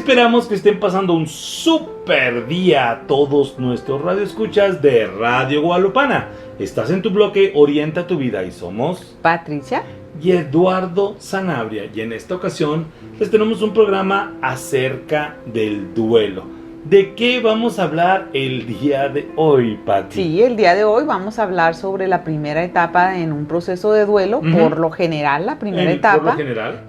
esperamos que estén pasando un súper día a todos nuestros radioescuchas de Radio Guadalupana. Estás en tu bloque Orienta tu Vida y somos Patricia y Eduardo Sanabria. Y en esta ocasión les tenemos un programa acerca del duelo. ¿De qué vamos a hablar el día de hoy, Pati? Sí, el día de hoy vamos a hablar sobre la primera etapa en un proceso de duelo, por lo general, la primera etapa,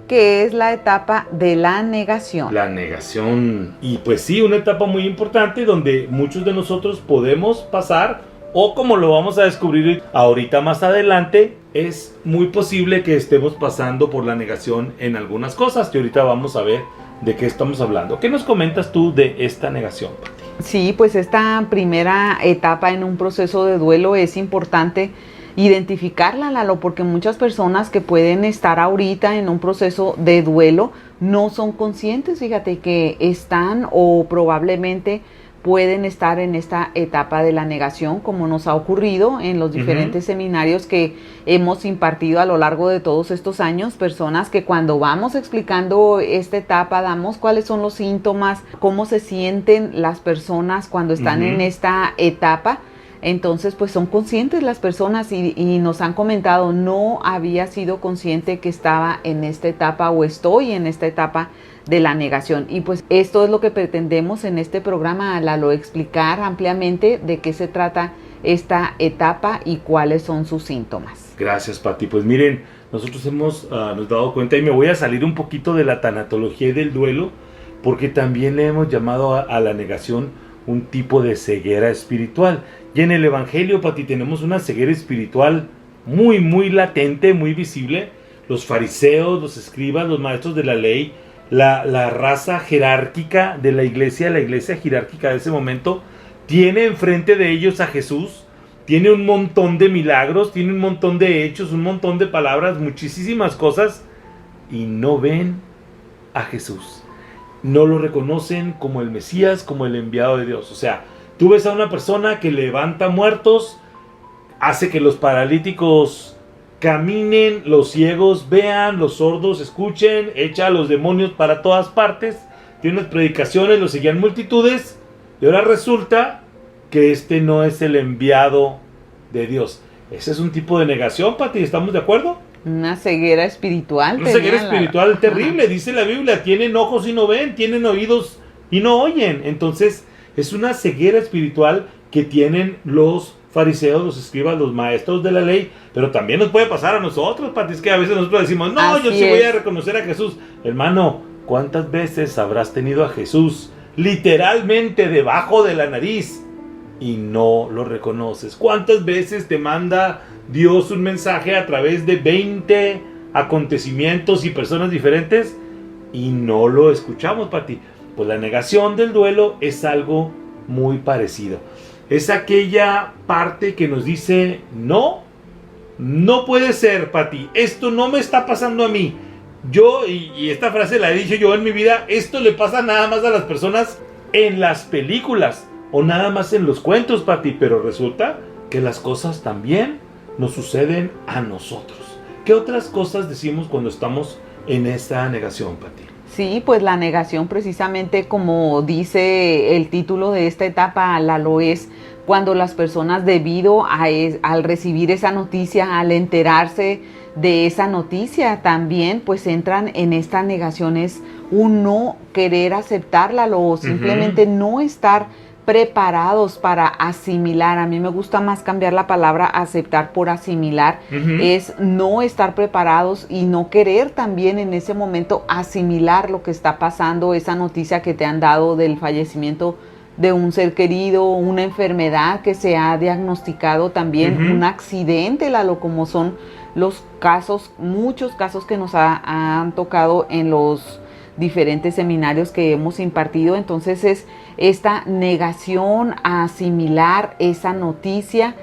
que es la etapa de la negación. La negación. Y pues sí, una etapa muy importante donde muchos de nosotros podemos pasar, o como lo vamos a descubrir ahorita más adelante, es muy posible que estemos pasando por la negación en algunas cosas, que ahorita vamos a ver de qué estamos hablando. ¿Qué nos comentas tú de esta negación, Pati? Sí, pues esta primera etapa en un proceso de duelo es importante identificarla, Lalo, porque muchas personas que pueden estar ahorita en un proceso de duelo no son conscientes, fíjate, que están o probablemente pueden estar en esta etapa de la negación, como nos ha ocurrido en los diferentes seminarios que hemos impartido a lo largo de todos estos años. Personas que cuando vamos explicando esta etapa, damos cuáles son los síntomas, cómo se sienten las personas cuando están en esta etapa. Entonces, pues son conscientes las personas y nos han comentado, no había sido consciente que estaba en esta etapa o estoy en esta etapa de la negación. Y pues esto es lo que pretendemos en este programa, Lalo, explicar ampliamente de qué se trata esta etapa y cuáles son sus síntomas. Gracias, Pati. Pues miren, nosotros hemos nos dado cuenta, y me voy a salir un poquito de la tanatología y del duelo, porque también le hemos llamado a la negación un tipo de ceguera espiritual. Y en el Evangelio, Pati, tenemos una ceguera espiritual muy, muy latente, muy visible. Los fariseos, los escribas, los maestros de la ley, la raza jerárquica de la iglesia jerárquica de ese momento, tiene enfrente de ellos a Jesús, tiene un montón de milagros, tiene un montón de hechos, un montón de palabras, muchísimas cosas, y no ven a Jesús. No lo reconocen como el Mesías, como el enviado de Dios. O sea, tú ves a una persona que levanta muertos, hace que los paralíticos caminen, los ciegos vean, los sordos escuchen, echa a los demonios para todas partes, tiene unas predicaciones, lo seguían multitudes, y ahora resulta que este no es el enviado de Dios. Ese es un tipo de negación, Pati, ¿estamos de acuerdo? Una ceguera espiritual. Una ceguera espiritual terrible, dice la Biblia, tienen ojos y no ven, tienen oídos y no oyen. Entonces, es una ceguera espiritual que tienen los fariseos, los escribas, los maestros de la ley, pero también nos puede pasar a nosotros, Pati, es que a veces nosotros decimos, no, así yo sí voy a reconocer a Jesús. Hermano, ¿cuántas veces habrás tenido a Jesús literalmente debajo de la nariz y no lo reconoces? ¿Cuántas veces te manda Dios un mensaje a través de 20 acontecimientos y personas diferentes y no lo escuchamos, Pati? Pues la negación del duelo es algo muy parecido. Es aquella parte que nos dice, no puede ser, Pati, esto no me está pasando a mí. Yo, y esta frase la he dicho yo en mi vida, esto le pasa nada más a las personas en las películas o nada más en los cuentos, Pati, pero resulta que las cosas también nos suceden a nosotros. ¿Qué otras cosas decimos cuando estamos en esta negación, Pati? Sí, pues la negación, precisamente como dice el título de esta etapa, Lalo, es cuando las personas, debido al recibir esa noticia, al enterarse de esa noticia, también pues entran en esta negación, es un no querer aceptarla o simplemente no estar preparados para asimilar. A mí me gusta más cambiar la palabra aceptar por asimilar. Es no estar preparados y no querer también en ese momento asimilar lo que está pasando, esa noticia que te han dado del fallecimiento de un ser querido, una enfermedad que se ha diagnosticado también, un accidente, como son los casos, muchos casos que nos han tocado en los diferentes seminarios que hemos impartido. Entonces es esta negación a asimilar esa noticia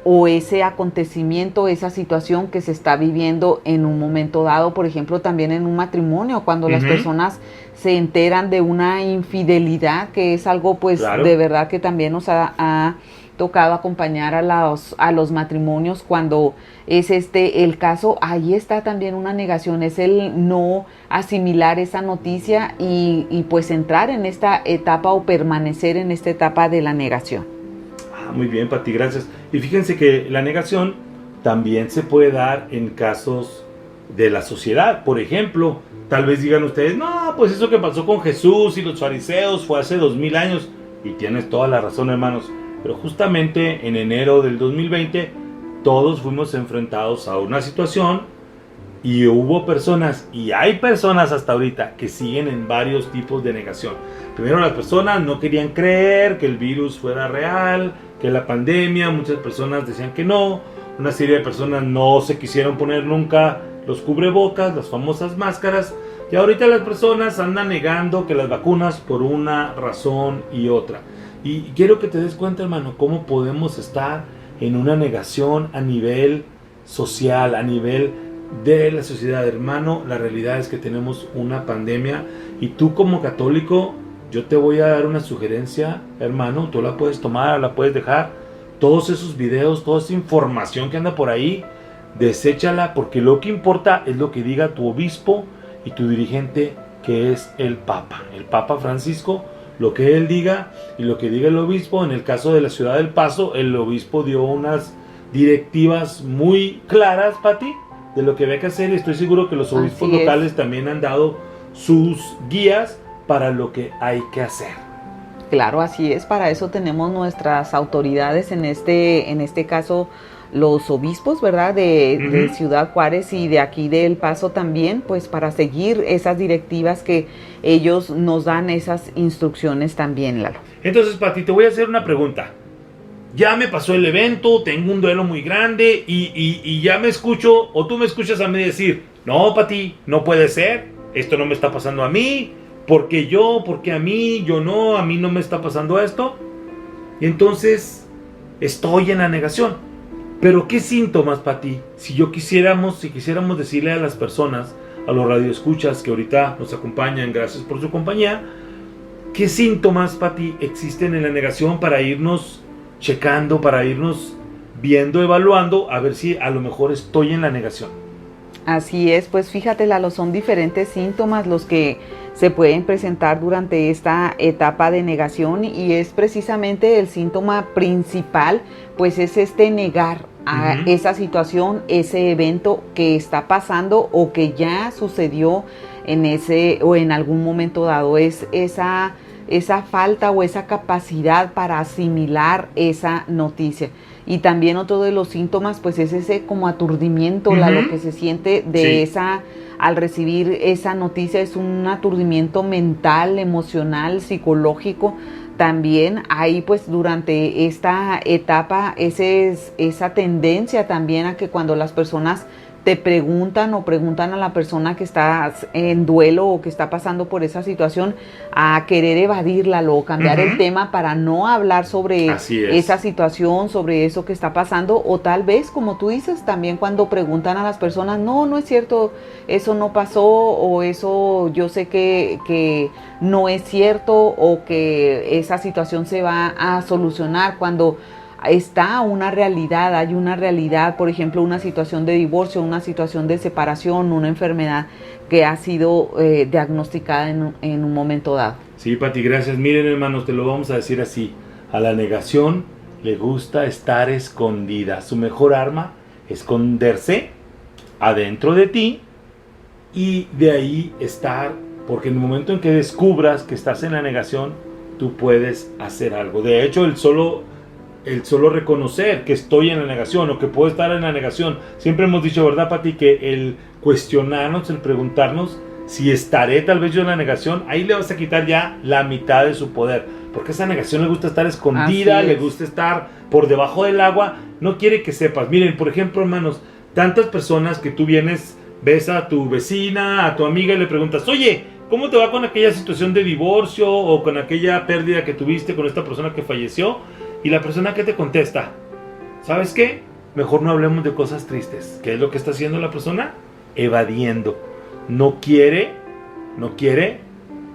o ese acontecimiento, esa situación que se está viviendo en un momento dado. Por ejemplo, también en un matrimonio, cuando las personas se enteran de una infidelidad, que es algo pues de verdad que también nos ha tocado acompañar a los matrimonios cuando es el caso, ahí está también una negación, es el no asimilar esa noticia y pues entrar en esta etapa o permanecer en esta etapa de la negación. Muy bien, Pati, gracias. Y fíjense que la negación también se puede dar en casos de la sociedad. Por ejemplo, tal vez digan ustedes, no, pues eso que pasó con Jesús y los fariseos fue hace 2000 años. Y tienes toda la razón, hermanos. Pero justamente en enero del 2020, todos fuimos enfrentados a una situación y hubo personas, y hay personas hasta ahorita, que siguen en varios tipos de negación. Primero, las personas no querían creer que el virus fuera real, que la pandemia, muchas personas decían que no. Una serie de personas no se quisieron poner nunca los cubrebocas, las famosas máscaras. Y ahorita las personas andan negando que las vacunas por una razón y otra. Y quiero que te des cuenta, hermano, cómo podemos estar en una negación a nivel social, a nivel de la sociedad. Hermano, la realidad es que tenemos una pandemia y tú como católico, yo te voy a dar una sugerencia, hermano, tú la puedes tomar, la puedes dejar. Todos esos videos, toda esa información que anda por ahí, deséchala, porque lo que importa es lo que diga tu obispo y tu dirigente, que es el Papa Francisco, lo que él diga y lo que diga el obispo. En el caso de la ciudad del Paso, el obispo dio unas directivas muy claras, Pati, de lo que había que hacer, y estoy seguro que los obispos locales también han dado sus guías para lo que hay que hacer. Claro, así es, para eso tenemos nuestras autoridades, en este caso los obispos, ¿verdad? De Ciudad Juárez y de aquí de El Paso también, pues para seguir esas directivas que ellos nos dan, esas instrucciones también, Lalo. Entonces, Pati, te voy a hacer una pregunta. Ya me pasó el evento, tengo un duelo muy grande y ya me escucho, o tú me escuchas a mí decir, no, Pati, no puede ser, esto no me está pasando a mí, porque a mí, yo no, a mí no me está pasando esto. Y entonces estoy en la negación. Pero ¿qué síntomas, Pati? Si quisiéramos decirle a las personas, a los radioescuchas que ahorita nos acompañan, gracias por su compañía, ¿qué síntomas, Pati, existen en la negación para irnos checando, para irnos viendo, evaluando, a ver si a lo mejor estoy en la negación? Así es, pues fíjate, Lalo, son diferentes síntomas los que se pueden presentar durante esta etapa de negación, y es precisamente el síntoma principal, pues es negar a esa situación, ese evento que está pasando o que ya sucedió en ese o en algún momento dado. Es esa falta o esa capacidad para asimilar esa noticia. Y también otro de los síntomas, pues es ese como aturdimiento, lo que se siente de al recibir esa noticia, es un aturdimiento mental, emocional, psicológico. También hay pues durante esta etapa esa tendencia también a que cuando las personas te preguntan o preguntan a la persona que está en duelo o que está pasando por esa situación, a querer evadirla o cambiar el tema para no hablar sobre esa situación, sobre eso que está pasando, o tal vez, como tú dices, también cuando preguntan a las personas, no es cierto, eso no pasó, o eso yo sé que no es cierto, o que esa situación se va a solucionar cuando está una realidad, hay una realidad, por ejemplo, una situación de divorcio, una situación de separación, una enfermedad que ha sido diagnosticada en un momento dado. Sí, Pati, gracias. Miren, hermanos, te lo vamos a decir así. A la negación le gusta estar escondida. Su mejor arma, esconderse adentro de ti y de ahí estar, porque en el momento en que descubras que estás en la negación, tú puedes hacer algo. De hecho, el solo reconocer que estoy en la negación o que puedo estar en la negación, siempre hemos dicho, ¿verdad, Pati? Que el cuestionarnos, el preguntarnos si estaré tal vez yo en la negación, ahí le vas a quitar ya la mitad de su poder, porque esa negación le gusta estar escondida, le gusta estar por debajo del agua, no quiere que sepas. Miren, por ejemplo, hermanos, tantas personas que tú ves a tu vecina, a tu amiga y le preguntas, oye, ¿cómo te va con aquella situación de divorcio o con aquella pérdida que tuviste con esta persona que falleció? Y la persona que te contesta, ¿sabes qué? Mejor no hablemos de cosas tristes. ¿Qué es lo que está haciendo la persona? Evadiendo. No quiere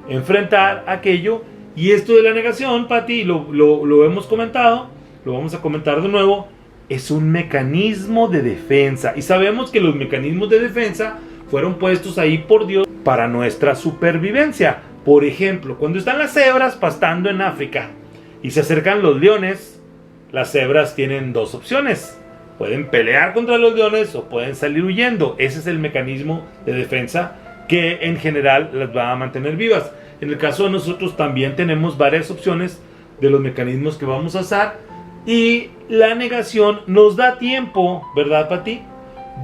enfrentar aquello. Y esto de la negación, Pati, lo hemos comentado, lo vamos a comentar de nuevo, es un mecanismo de defensa. Y sabemos que los mecanismos de defensa fueron puestos ahí por Dios para nuestra supervivencia. Por ejemplo, cuando están las cebras pastando en África y se acercan los leones, las cebras tienen dos opciones. Pueden pelear contra los leones o pueden salir huyendo. Ese es el mecanismo de defensa que en general las va a mantener vivas. En el caso de nosotros también tenemos varias opciones de los mecanismos que vamos a usar. Y la negación nos da tiempo, ¿verdad, Pati?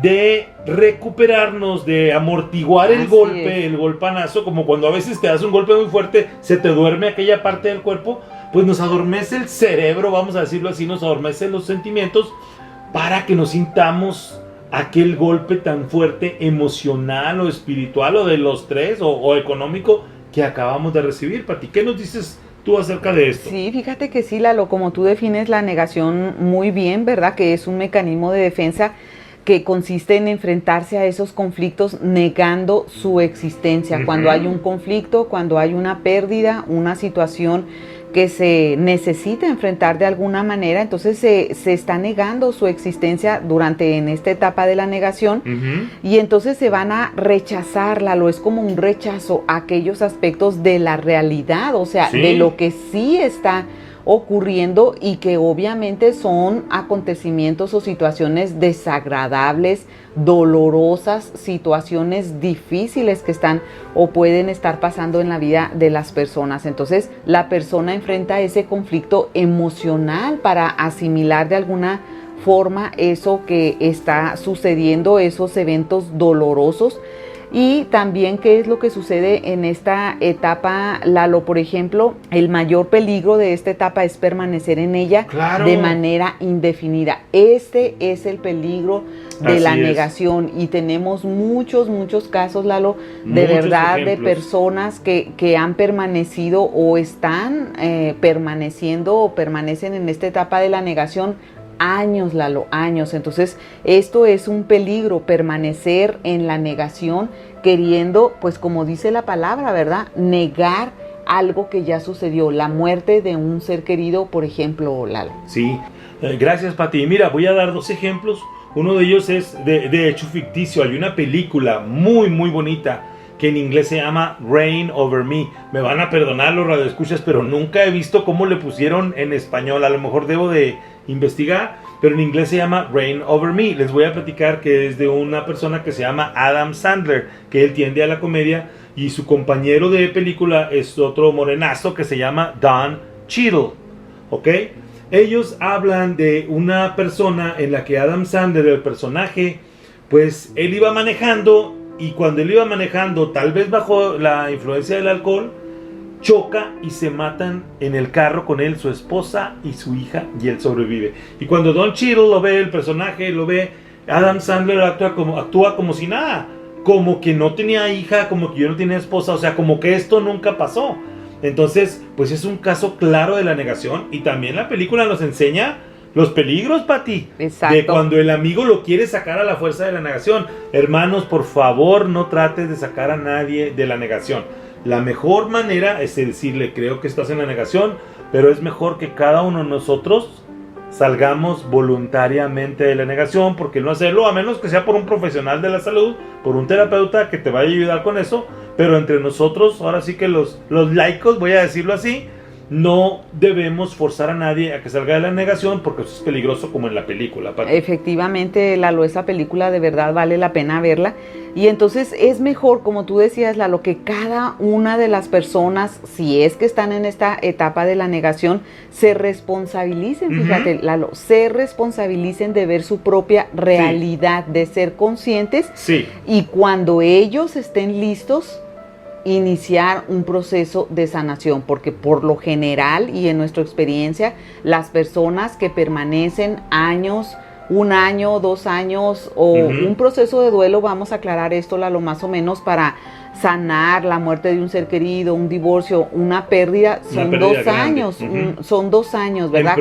De recuperarnos, de amortiguar el golpe, el golpanazo, como cuando a veces te das un golpe muy fuerte, se te duerme aquella parte del cuerpo, pues nos adormece el cerebro, vamos a decirlo así, nos adormece los sentimientos para que nos sintamos aquel golpe tan fuerte emocional o espiritual o de los tres o económico que acabamos de recibir. Pati, ¿qué nos dices tú acerca de esto? Sí, fíjate que sí, Lalo, como tú defines la negación muy bien, ¿verdad? Que es un mecanismo de defensa que consiste en enfrentarse a esos conflictos negando su existencia. Cuando hay un conflicto, cuando hay una pérdida, una situación que se necesita enfrentar de alguna manera, entonces se está negando su existencia en esta etapa de la negación, y entonces se van a rechazarla, es como un rechazo a aquellos aspectos de la realidad, o sea, de lo que sí está ocurriendo y que obviamente son acontecimientos o situaciones desagradables, dolorosas, situaciones difíciles que están o pueden estar pasando en la vida de las personas. Entonces la persona enfrenta ese conflicto emocional para asimilar de alguna forma eso que está sucediendo, esos eventos dolorosos. Y también qué es lo que sucede en esta etapa, Lalo. Por ejemplo, el mayor peligro de esta etapa es permanecer en ella de manera indefinida. Este es el peligro de la negación, y tenemos muchos casos, Lalo, de verdad, de personas que han permanecido o están permaneciendo o permanecen en esta etapa de la negación años, Lalo, años. Entonces esto es un peligro, permanecer en la negación, queriendo, pues como dice la palabra, ¿verdad?, negar algo que ya sucedió, la muerte de un ser querido, por ejemplo, Lalo. Sí, gracias, Pati. Mira, voy a dar dos ejemplos. Uno de ellos es de hecho ficticio. Hay una película muy bonita que en inglés se llama Reign Over Me. Me van a perdonar los radioescuchas, pero nunca he visto cómo le pusieron en español. A lo mejor debo de investigar, pero en inglés se llama Reign Over Me. Les voy a platicar que es de una persona que se llama Adam Sandler, que él tiende a la comedia, y su compañero de película es otro morenazo que se llama Don Cheadle, ¿ok? Ellos hablan de una persona en la que Adam Sandler, el personaje, pues él iba manejando, y cuando él iba manejando, tal vez bajo la influencia del alcohol, choca y se matan en el carro con él, su esposa y su hija, y él sobrevive. Y cuando Don Cheadle lo ve, el personaje lo ve, Adam Sandler actúa como si nada, como que no tenía hija, como que yo no tenía esposa, o sea, como que esto nunca pasó. Entonces, pues es un caso claro de la negación, y también la película nos enseña los peligros, Pati, de cuando el amigo lo quiere sacar a la fuerza de la negación. Hermanos, por favor, no trates de sacar a nadie de la negación. La mejor manera es decirle, creo que estás en la negación, pero es mejor que cada uno de nosotros salgamos voluntariamente de la negación, porque no hacerlo, a menos que sea por un profesional de la salud, por un terapeuta que te vaya a ayudar con eso, pero entre nosotros, ahora sí que los laicos, voy a decirlo así, no debemos forzar a nadie a que salga de la negación, porque eso es peligroso, como en la película, Pati. Efectivamente, Lalo, esa película de verdad vale la pena verla. Y entonces es mejor, como tú decías, Lalo, que cada una de las personas, si es que están en esta etapa de la negación, se responsabilicen, fíjate, Lalo, se responsabilicen de ver su propia realidad, de ser conscientes, y cuando ellos estén listos, iniciar un proceso de sanación, porque por lo general y en nuestra experiencia, las personas que permanecen años, 1 año, 2 años o un proceso de duelo, vamos a aclarar esto, Lalo, más o menos para sanar la muerte de un ser querido, un divorcio, una pérdida, son 2 años, son 2 años, ¿verdad?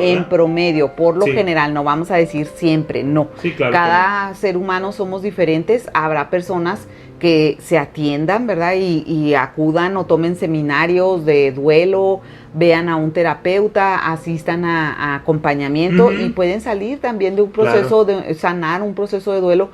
En promedio, por lo general, no vamos a decir siempre, no. Sí, claro. Cada ser humano somos diferentes, habrá personas que se atiendan, ¿verdad? Y acudan o tomen seminarios de duelo, vean a un terapeuta, asistan a acompañamiento y pueden salir también de un proceso de sanar un proceso de duelo,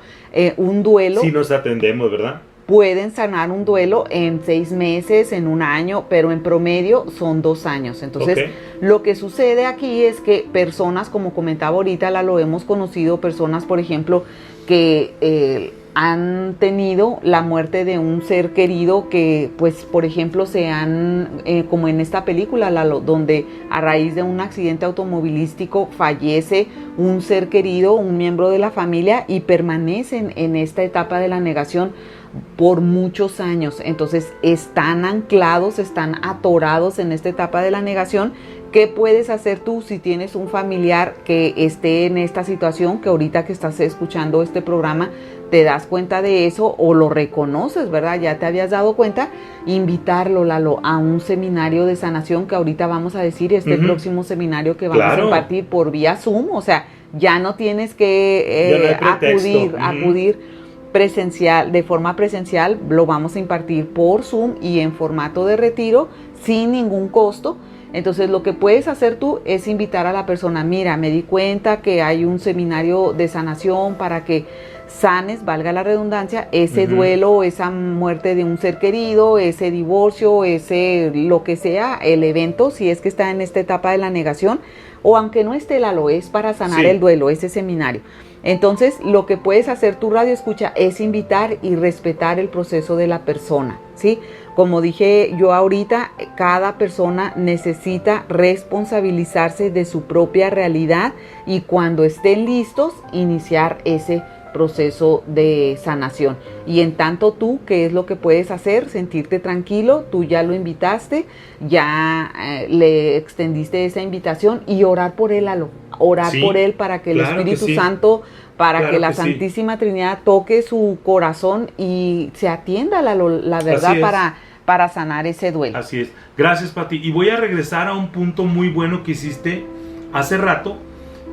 un duelo. Si nos atendemos, ¿verdad? Pueden sanar un duelo en 6 meses, en 1 año, pero en promedio son 2 años. Entonces, lo que sucede aquí es que personas, como comentaba ahorita, lo hemos conocido, personas, por ejemplo, que han tenido la muerte de un ser querido que, pues, por ejemplo, se han, como en esta película, donde a raíz de un accidente automovilístico fallece un ser querido, un miembro de la familia, y permanecen en esta etapa de la negación por muchos años. Entonces están anclados, están atorados en esta etapa de la negación. ¿Qué puedes hacer tú si tienes un familiar que esté en esta situación, que ahorita que estás escuchando este programa te das cuenta de eso o lo reconoces, ¿verdad? Ya te habías dado cuenta, invitarlo, Lalo, a un seminario de sanación que ahorita vamos a decir, próximo seminario que vamos a impartir por vía Zoom, o sea, ya no tienes que acudir presencial, de forma presencial, lo vamos a impartir por Zoom y en formato de retiro sin ningún costo. Entonces lo que puedes hacer tú es invitar a la persona, mira, me di cuenta que hay un seminario de sanación para que sanes, valga la redundancia, ese duelo, esa muerte de un ser querido, ese divorcio, ese lo que sea, el evento, si es que está en esta etapa de la negación, o aunque no esté, lo es para sanar el duelo, ese seminario. Entonces, lo que puedes hacer tu radio escucha es invitar y respetar el proceso de la persona, ¿sí? Como dije yo ahorita, cada persona necesita responsabilizarse de su propia realidad y cuando estén listos, iniciar ese proceso de sanación. Y en tanto tú, ¿qué es lo que puedes hacer? Sentirte tranquilo, tú ya lo invitaste, ya le extendiste esa invitación y orar por él, orar por él para que el Espíritu Santo, para que la Santísima Trinidad toque su corazón y se atienda la verdad para sanar ese duelo. Así es. Gracias, Pati. Y voy a regresar a un punto muy bueno que hiciste hace rato,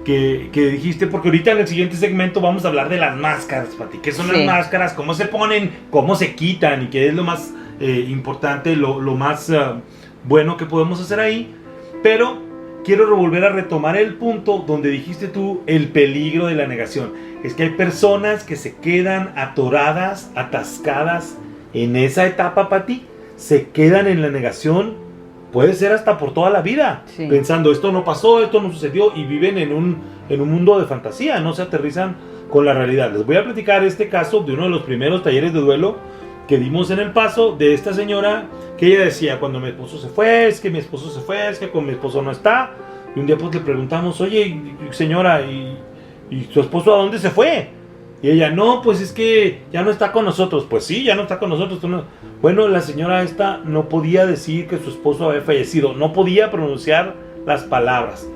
que dijiste, porque ahorita en el siguiente segmento vamos a hablar de las máscaras, Pati. ¿Qué son las máscaras? ¿Cómo se ponen? ¿Cómo se quitan? Y qué es lo más importante, lo más bueno que podemos hacer ahí. Pero quiero volver a retomar el punto donde dijiste tú el peligro de la negación. Es que hay personas que se quedan atoradas, atascadas en esa etapa, Pati. Se quedan en la negación, puede ser hasta por toda la vida, pensando esto no pasó, esto no sucedió, y viven en un mundo de fantasía, no se aterrizan con la realidad. Les voy a platicar este caso de uno de los primeros talleres de duelo que dimos en El Paso, de esta señora que ella decía, cuando mi esposo se fue, es que mi esposo se fue, es que con mi esposo no está. Y un día pues le preguntamos, oye señora, ¿y su esposo a dónde se fue? Y ella, no, pues es que ya no está con nosotros. Pues sí, ya no está con nosotros. Bueno, la señora esta no podía decir que su esposo había fallecido, no podía pronunciar las palabras.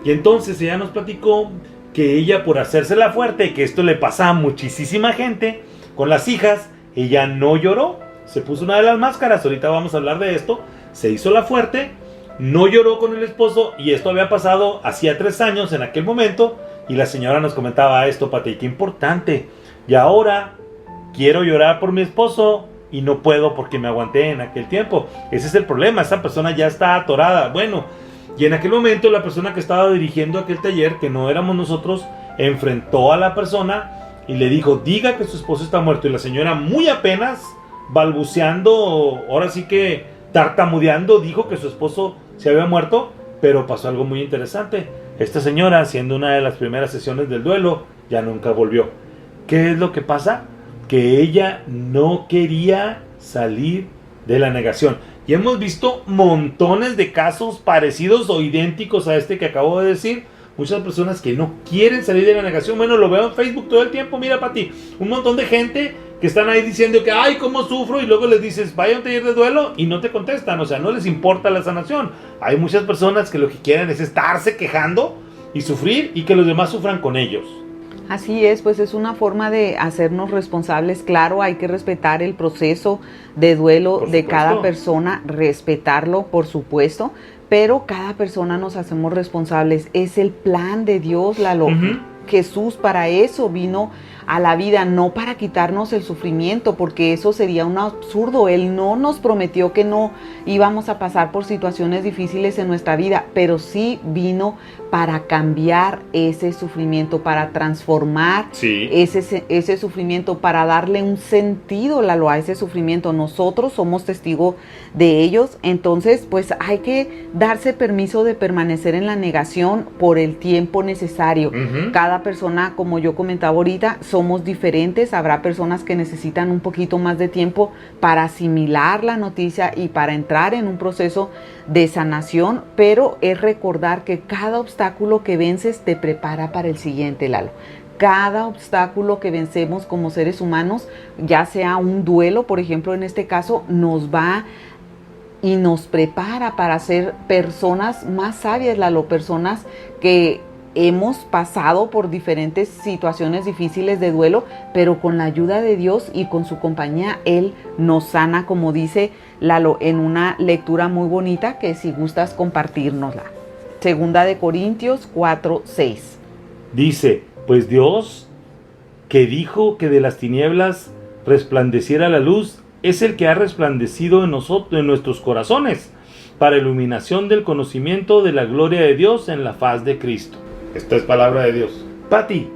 Y entonces ella nos platicó que ella, por hacérsela fuerte, que esto le pasa a muchísima gente con las hijas, ella no lloró, se puso una de las máscaras, ahorita vamos a hablar de esto, se hizo la fuerte, no lloró con el esposo, y esto había pasado hacía 3 años en aquel momento. Y la señora nos comentaba esto, Pati, qué importante. Y ahora quiero llorar por mi esposo y no puedo porque me aguanté en aquel tiempo. Ese es el problema, esa persona ya está atorada. Bueno, y en aquel momento la persona que estaba dirigiendo aquel taller, que no éramos nosotros, enfrentó a la persona y le dijo, diga que su esposo está muerto. Y la señora, muy apenas, balbuceando, ahora sí que tartamudeando, dijo que su esposo se había muerto. Pero pasó algo muy interesante. Esta señora, siendo una de las primeras sesiones del duelo, ya nunca volvió. ¿Qué es lo que pasa? Que ella no quería salir de la negación. Y hemos visto montones de casos parecidos o idénticos a este que acabo de decir. Muchas personas que no quieren salir de la negación. Bueno, lo veo en Facebook todo el tiempo. Mira, Pati, un montón de gente que están ahí diciendo que ay, cómo sufro, y luego les dices, vaya a un taller de duelo y no te contestan, o sea, no les importa la sanación. Hay muchas personas que lo que quieren es estarse quejando y sufrir y que los demás sufran con ellos. Así es, pues es una forma de hacernos responsables. Claro, hay que respetar el proceso de duelo de cada persona, respetarlo, por supuesto, pero cada persona nos hacemos responsables. Es el plan de Dios, Lalo. Jesús para eso vino a la vida, no para quitarnos el sufrimiento, porque eso sería un absurdo. Él no nos prometió que no íbamos a pasar por situaciones difíciles en nuestra vida, pero sí vino para cambiar ese sufrimiento, para transformar ese sufrimiento, para darle un sentido, Lalo, a ese sufrimiento. Nosotros somos testigos de ellos, entonces pues hay que darse permiso de permanecer en la negación por el tiempo necesario. Cada persona, como yo comentaba ahorita, somos diferentes. Habrá personas que necesitan un poquito más de tiempo para asimilar la noticia y para entrar en un proceso de sanación, pero es recordar que cada obstáculo que vences te prepara para el siguiente, Lalo. Cada obstáculo que vencemos como seres humanos, ya sea un duelo, por ejemplo, en este caso, nos va y nos prepara para ser personas más sabias, Lalo, personas que hemos pasado por diferentes situaciones difíciles de duelo, pero con la ayuda de Dios y con su compañía, Él nos sana, como dice Lalo en una lectura muy bonita que si gustas compartirnosla. 2 Corintios 4:6. Dice, pues Dios, que dijo que de las tinieblas resplandeciera la luz, es el que ha resplandecido en nosotros, en nuestros corazones, para iluminación del conocimiento de la gloria de Dios en la faz de Cristo. Esta es palabra de Dios. Pati,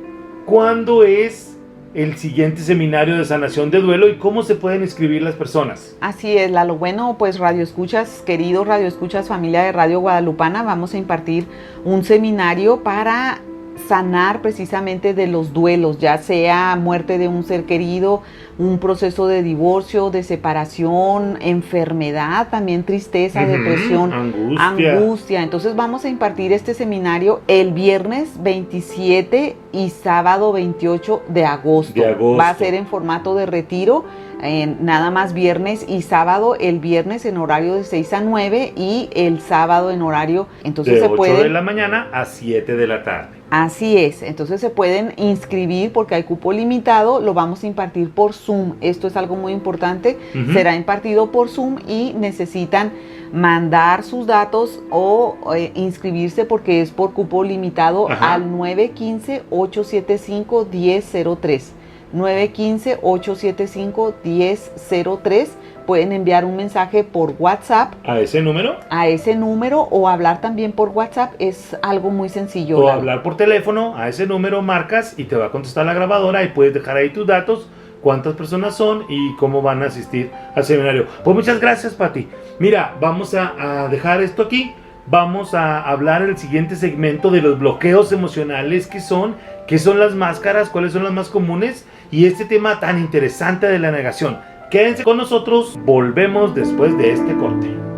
¿cuándo es el siguiente seminario de sanación de duelo y cómo se pueden inscribir las personas? Así es, Lalo. Bueno, pues Radio Escuchas, queridos Radio Escuchas, familia de Radio Guadalupana, vamos a impartir un seminario para sanar precisamente de los duelos, ya sea muerte de un ser querido, un proceso de divorcio, de separación, enfermedad, también tristeza, depresión, angustia. Entonces vamos a impartir este seminario el viernes 27 y sábado 28 de agosto. Va a ser en formato de retiro, nada más viernes y sábado, el viernes en horario de 6 a 9 y el sábado en horario, entonces de 8 de la mañana a 7 de la tarde. Así es, entonces se pueden inscribir porque hay cupo limitado, lo vamos a impartir por Zoom, esto es algo muy importante, será impartido por Zoom y necesitan mandar sus datos o inscribirse porque es por cupo limitado al 915-875-1003. 915-875-1003. Pueden enviar un mensaje por WhatsApp. ¿A ese número? A ese número o hablar también por WhatsApp. Es algo muy sencillo. O hablar por teléfono. A ese número marcas y te va a contestar la grabadora y puedes dejar ahí tus datos, cuántas personas son y cómo van a asistir al seminario. Pues muchas gracias, Pati. Mira, vamos a dejar esto aquí. Vamos a hablar en el siguiente segmento de los bloqueos emocionales, qué son las máscaras, cuáles son las más comunes y este tema tan interesante de la negación. Quédense con nosotros, volvemos después de este corte.